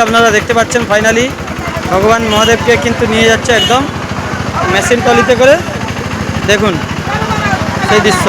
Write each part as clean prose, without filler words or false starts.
আপনারা দেখতে পাচ্ছেন ফাইনালি ভগবান মহাদেবকে কিন্তু নিয়ে যাচ্ছে একদম মেশিন ট্রলিতে করে। দেখুন সেই দৃশ্য।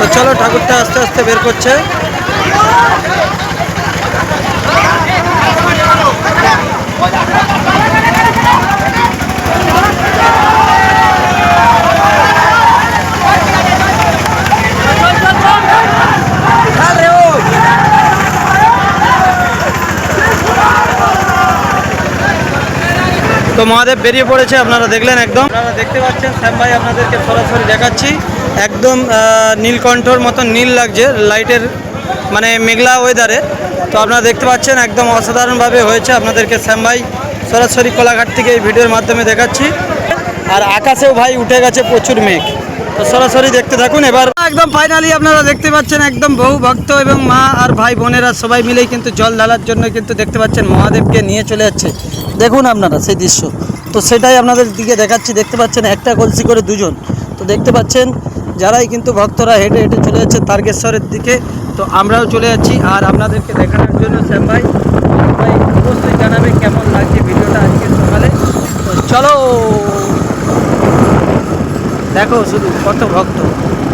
তো চলো ঠাকুরটা আস্তে আস্তে বের করছে। তো মহাদেব বেরিয়ে পড়েছে, আপনারা দেখলেন একদম। আপনারা দেখতে পাচ্ছেন শ্যাম ভাই আপনাদেরকে সরাসরি দেখাচ্ছি, একদম নীলকণ্ঠর মতন নীল লাগছে লাইটের মানে মেঘলা ওয়েদারে। তো আপনারা দেখতে পাচ্ছেন একদম অসাধারণভাবে হয়েছে। আপনাদেরকে শ্যাম ভাই সরাসরি কোলাঘাট থেকে এই ভিডিওর মাধ্যমে দেখাচ্ছি। আর আকাশেও ভাই উঠে গেছে প্রচুর মেঘ। তো সরাসরি দেখতে থাকুন। এবার একদম ফাইনালি আপনারা দেখতে পাচ্ছেন একদম বহু ভক্ত এবং মা আর ভাই বোনেরা সবাই মিলেই কিন্তু জল ঢালার জন্য কিন্তু দেখতে পাচ্ছেন মহাদেবকে নিয়ে চলে যাচ্ছে। দেখুন আপনারা সেই দৃশ্য। তো সেটাই আপনাদের দিকে দেখাচ্ছি। দেখতে পাচ্ছেন একটা কলসি করে দুজন। তো দেখতে পাচ্ছেন যারাই কিন্তু ভক্তরা হেঁটে হেঁটে চলে যাচ্ছে তারকেশ্বরের দিকে। তো আমরাও চলে যাচ্ছি আর আপনাদেরকে দেখানোর জন্য শ্যাম ভাই অবশ্যই জানাবে কেমন লাগছে ভিডিওটা আজকে সকালে। তো চলো দেখো শুধু কত ভক্ত,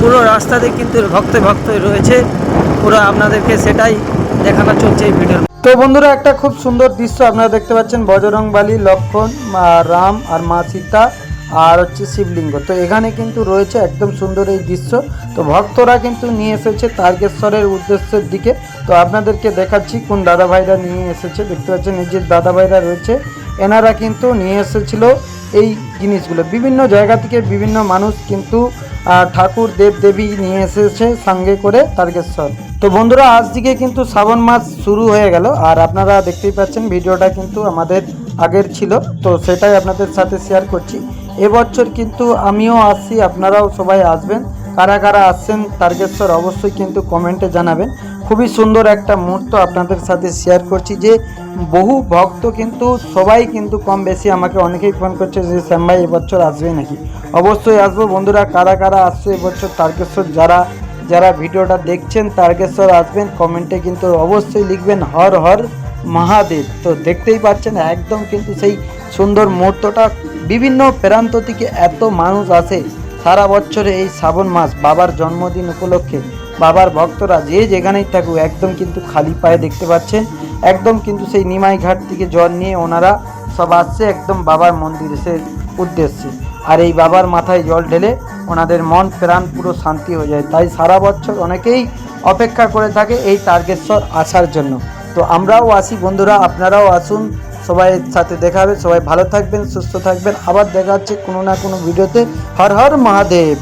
পুরো রাস্তাতে কিন্তু ভক্ত রয়েছে পুরো। আপনাদেরকে সেটাই দেখানো চলছে এই ভিডিওর। তো বন্ধুরা একটা খুব সুন্দর দৃশ্য আপনারা দেখতে পাচ্ছেন, বজরংবলী, লক্ষণ, রাম আর মা সীতা আর হচ্ছে শিবলিঙ্গ। তো এখানে কিন্তু রয়েছে একদম সুন্দর এই দৃশ্য। তো ভক্তরা কিন্তু নিয়ে এসেছে তারকেশ্বরের উদ্দেশ্যের দিকে। তো আপনাদেরকে দেখাচ্ছি কোন দাদা ভাইরা নিয়ে এসেছে। দেখতে পাচ্ছেন নিজের দাদা ভাইরা রয়েছে, এনারা কিন্তু নিয়ে এসেছিল এই জিনিসগুলো। বিভিন্ন জায়গা থেকে বিভিন্ন মানুষ কিন্তু ঠাকুর দেব দেবী নিয়ে এসেছে সঙ্গে করে তারকেশ্বর। তো বন্ধুরা আজ থেকে কিন্তু শ্রাবণ মাস শুরু হয়ে গেল। আর আপনারা দেখতেই পাচ্ছেন ভিডিওটা কিন্তু আমাদের আগের ছিল, তো সেটাই আপনাদের সাথে শেয়ার করছি। এবছর কিন্তু আমিও আসছি, আপনারাও সবাই আসবেন। কারা কারা আসছেন তারকেশ্বর অবশ্যই কিন্তু কমেন্টে জানাবেন। খুবই সুন্দর একটা মুহূর্ত আপনাদের সাথে শেয়ার করছি যে বহু ভক্ত কিন্তু সবাই কিন্তু কম বেশি আমাকে অনেকেই ফোন করছে যে শ্যাম ভাই এবছর আসবে নাকি। অবশ্যই আসবো বন্ধুরা। কারা কারা আসছে এবছর তারকেশ্বর, যারা যারা ভিডিওটা দেখছেন তারকেশ্বর আসবেন কমেন্টে কিন্তু অবশ্যই লিখবেন হর হর মহাদেব। তো দেখতেই পাচ্ছেন একদম কিন্তু সেই সুন্দর মুহূর্তটা। বিভিন্ন প্রান্ত থেকে এত মানুষ আসে সারা বছরে এই শ্রাবণ মাস বাবার জন্মদিন উপলক্ষে। বাবার ভক্তরা যে যেখানেই থাকুক একদম কিন্তু খালি পায়ে দেখতে পাচ্ছেন একদম কিন্তু সেই নিমাই ঘাট থেকে জল নিয়ে ওনারা সব আসছে একদম বাবার মন্দিরে সে উদ্দেশ্যে। আর এই বাবার মাথায় জল ঢেলে ওনাদের মন প্রাণ পুরো শান্তি হয়ে যায়। তাই সারা বছর অনেকেই অপেক্ষা করে থাকে এই তারকেশ্বর আসার জন্য। তো আমরাও আসি বন্ধুরা, আপনারাও আসুন, সবাই সাথে দেখা হবে। সবাই ভালো থাকবেন, সুস্থ থাকবেন। আবার দেখা হচ্ছে কোনো না কোনো ভিডিওতে। হর হর মহাদেব।